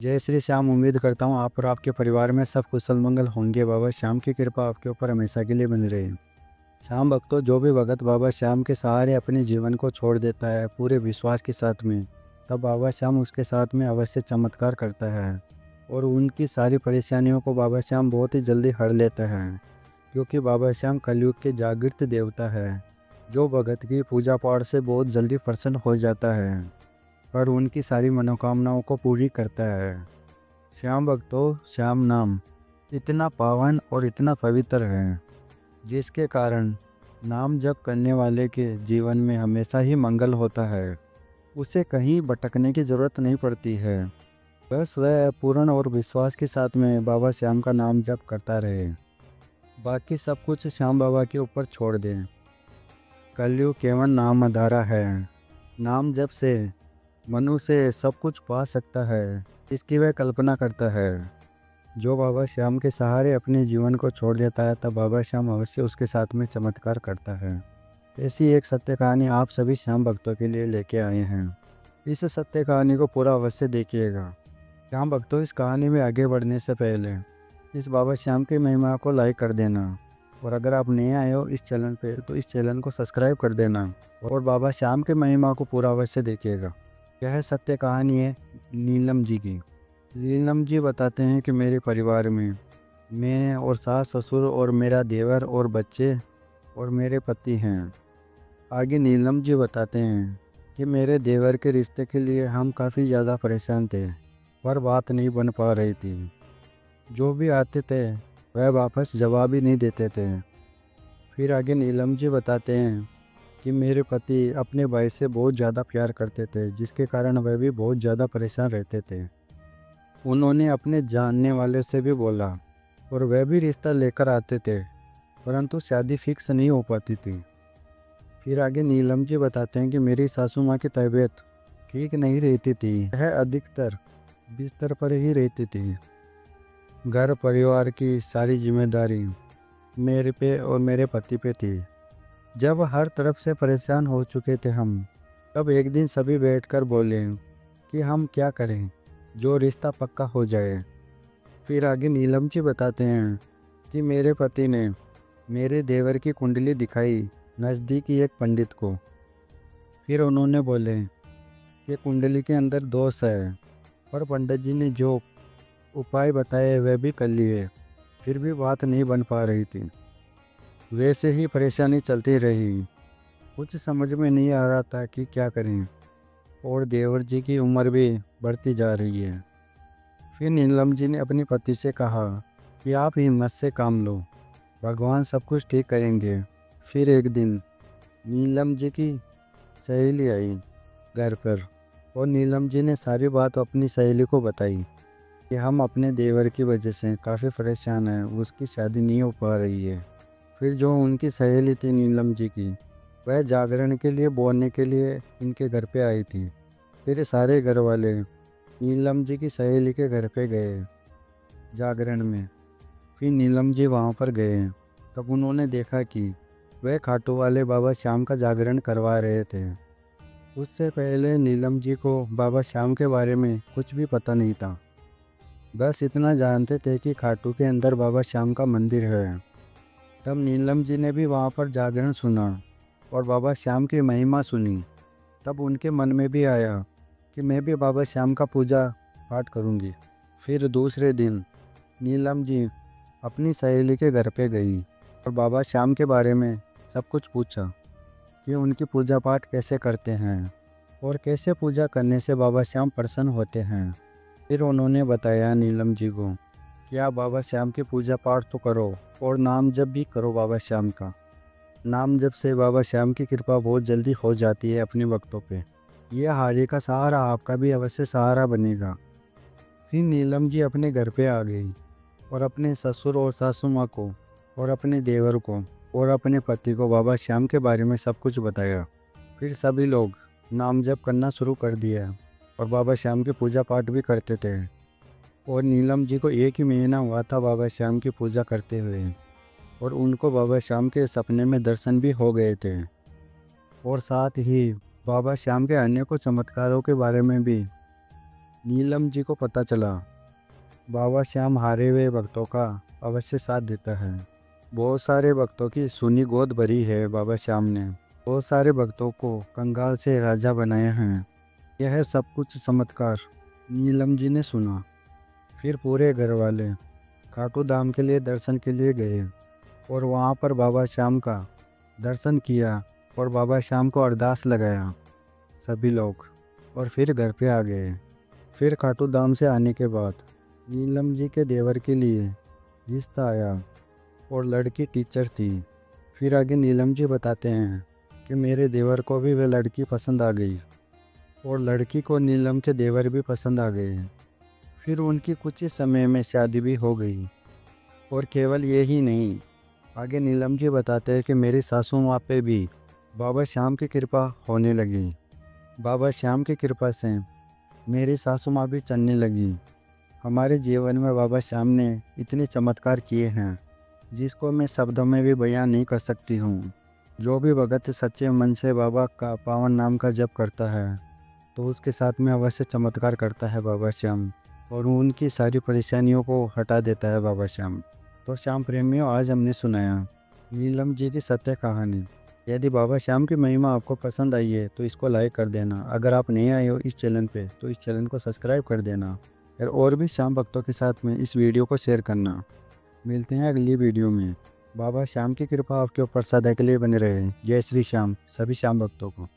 जय श्री श्याम। उम्मीद करता हूँ आप और आपके परिवार में सब कुशल मंगल होंगे। बाबा श्याम की कृपा आपके ऊपर हमेशा के लिए बनी रहे। श्याम भक्तों, जो भी भगत बाबा श्याम के सहारे अपने जीवन को छोड़ देता है पूरे विश्वास के साथ में, तब बाबा श्याम उसके साथ में अवश्य चमत्कार करता है और उनकी सारी परेशानियों को बाबा श्याम बहुत ही जल्दी हर लेता है। क्योंकि बाबा श्याम कलयुग के जागृत देवता है, जो भगत की पूजा पाठ से बहुत जल्दी प्रसन्न हो जाता है और उनकी सारी मनोकामनाओं को पूरी करता है। श्याम भक्तों, श्याम नाम इतना पावन और इतना पवित्र है, जिसके कारण नाम जप करने वाले के जीवन में हमेशा ही मंगल होता है। उसे कहीं भटकने की ज़रूरत नहीं पड़ती है। बस वह पूर्ण और विश्वास के साथ में बाबा श्याम का नाम जप करता रहे। बाकी सब कुछ श्याम बाबा के ऊपर छोड़ दें। कलयुग केवल नाम आधारा है। नाम जप से मनुष्य सब कुछ पा सकता है, इसकी वह कल्पना करता है। जो बाबा श्याम के सहारे अपने जीवन को छोड़ देता है, तब बाबा श्याम अवश्य उसके साथ में चमत्कार करता है। ऐसी एक सत्य कहानी आप सभी श्याम भक्तों के लिए लेके आए हैं। इस सत्य कहानी को पूरा अवश्य देखिएगा। श्याम भक्तों, इस कहानी में आगे बढ़ने से पहले इस बाबा श्याम की महिमा को लाइक कर देना, और अगर आप नए आए हो इस चैनल पे तो इस चैनल को सब्सक्राइब कर देना और बाबा श्याम की महिमा को पूरा अवश्य देखिएगा। यह सत्य कहानी है नीलम जी की। नीलम जी बताते हैं कि मेरे परिवार में मैं और सास ससुर और मेरा देवर और बच्चे और मेरे पति हैं। आगे नीलम जी बताते हैं कि मेरे देवर के रिश्ते के लिए हम काफ़ी ज़्यादा परेशान थे, पर बात नहीं बन पा रही थी। जो भी आते थे वह वापस जवाब ही नहीं देते थे। फिर आगे नीलम जी बताते हैं कि मेरे पति अपने भाई से बहुत ज़्यादा प्यार करते थे, जिसके कारण वह भी बहुत ज़्यादा परेशान रहते थे। उन्होंने अपने जानने वाले से भी बोला और वह भी रिश्ता लेकर आते थे, परंतु शादी फिक्स नहीं हो पाती थी। फिर आगे नीलम जी बताते हैं कि मेरी सासू माँ की तबीयत ठीक नहीं रहती थी। वह अधिकतर बिस्तर पर ही रहती थी। घर परिवार की सारी जिम्मेदारी मेरे पे और मेरे पति पे थी। जब हर तरफ से परेशान हो चुके थे हम, तब एक दिन सभी बैठकर बोले कि हम क्या करें जो रिश्ता पक्का हो जाए। फिर आगे नीलम जी बताते हैं कि मेरे पति ने मेरे देवर की कुंडली दिखाई नज़दीकी एक पंडित को। फिर उन्होंने बोले कि कुंडली के अंदर दोष है, पर पंडित जी ने जो उपाय बताए वह भी कर लिए, फिर भी बात नहीं बन पा रही थी। वैसे ही परेशानी चलती रही। कुछ समझ में नहीं आ रहा था कि क्या करें, और देवर जी की उम्र भी बढ़ती जा रही है। फिर नीलम जी ने अपने पति से कहा कि आप हिम्मत से काम लो, भगवान सब कुछ ठीक करेंगे। फिर एक दिन नीलम जी की सहेली आई घर पर, और नीलम जी ने सारी बात अपनी सहेली को बताई कि हम अपने देवर की वजह से काफ़ी परेशान हैं, उसकी शादी नहीं हो पा रही है। फिर जो उनकी सहेली थी नीलम जी की, वह जागरण के लिए बोलने के लिए इनके घर पे आई थी। फिर सारे घर वाले नीलम जी की सहेली के घर पे गए जागरण में। फिर नीलम जी वहाँ पर गए, तब उन्होंने देखा कि वह खाटू वाले बाबा श्याम का जागरण करवा रहे थे। उससे पहले नीलम जी को बाबा श्याम के बारे में कुछ भी पता नहीं था। बस इतना जानते थे कि खाटू के अंदर बाबा श्याम का मंदिर है। तब नीलम जी ने भी वहाँ पर जागरण सुना और बाबा श्याम की महिमा सुनी। तब उनके मन में भी आया कि मैं भी बाबा श्याम का पूजा पाठ करूँगी। फिर दूसरे दिन नीलम जी अपनी सहेली के घर पे गई और बाबा श्याम के बारे में सब कुछ पूछा कि उनकी पूजा पाठ कैसे करते हैं और कैसे पूजा करने से बाबा श्याम प्रसन्न होते हैं। फिर उन्होंने बताया नीलम जी को कि आप बाबा श्याम की पूजा पाठ तो करो और नाम जप भी करो बाबा श्याम का। नाम जप से बाबा श्याम की कृपा बहुत जल्दी हो जाती है अपने भक्तों पे। यह हारे का सहारा आपका भी अवश्य सहारा बनेगा। फिर नीलम जी अपने घर पे आ गई और अपने ससुर और सासू माँ को और अपने देवर को और अपने पति को बाबा श्याम के बारे में सब कुछ बताया। फिर सभी लोग नाम जप करना शुरू कर दिया और बाबा श्याम की पूजा पाठ भी करते थे। और नीलम जी को 1 ही महीना हुआ था बाबा श्याम की पूजा करते हुए, और उनको बाबा श्याम के सपने में दर्शन भी हो गए थे। और साथ ही बाबा श्याम के अन्य कुछ चमत्कारों के बारे में भी नीलम जी को पता चला बाबा श्याम हारे हुए भक्तों का अवश्य साथ देता है। बहुत सारे भक्तों की सुनी गोद भरी है बाबा श्याम ने। बहुत सारे भक्तों को कंगाल से राजा बनाया है। यह सब कुछ चमत्कार नीलम जी ने सुना। फिर पूरे घर वाले खाटू धाम के लिए दर्शन के लिए गए और वहाँ पर बाबा श्याम का दर्शन किया और बाबा श्याम को अरदास लगाया सभी लोग, और फिर घर पे आ गए। फिर खाटू धाम से आने के बाद नीलम जी के देवर के लिए रिश्ता आया और लड़की टीचर थी। फिर आगे नीलम जी बताते हैं कि मेरे देवर को भी वह लड़की पसंद आ गई और लड़की को नीलम के देवर भी पसंद आ गए। फिर उनकी कुछ ही समय में शादी भी हो गई। और केवल ये ही नहीं, आगे नीलम जी बताते हैं कि मेरी सासू माँ पे भी बाबा श्याम की कृपा होने लगी। बाबा श्याम की कृपा से मेरी सासू माँ भी चलने लगी। हमारे जीवन में बाबा श्याम ने इतने चमत्कार किए हैं जिसको मैं शब्दों में भी बयां नहीं कर सकती हूँ। जो भी भगत सच्चे मन से बाबा का पावन नाम का जप करता है तो उसके साथ में अवश्य चमत्कार करता है बाबा श्याम, और उनकी सारी परेशानियों को हटा देता है बाबा श्याम। तो श्याम प्रेमियों, आज हमने सुनाया नीलम जी की सत्य कहानी। यदि बाबा श्याम की महिमा आपको पसंद आई है तो इसको लाइक कर देना। अगर आप नए आए हो इस चैनल पे तो इस चैनल को सब्सक्राइब कर देना और भी श्याम भक्तों के साथ में इस वीडियो को शेयर करना। मिलते हैं अगली वीडियो में। बाबा श्याम की कृपा आपके ऊपर सदा के लिए बने रहे। जय श्री श्याम सभी श्याम भक्तों को।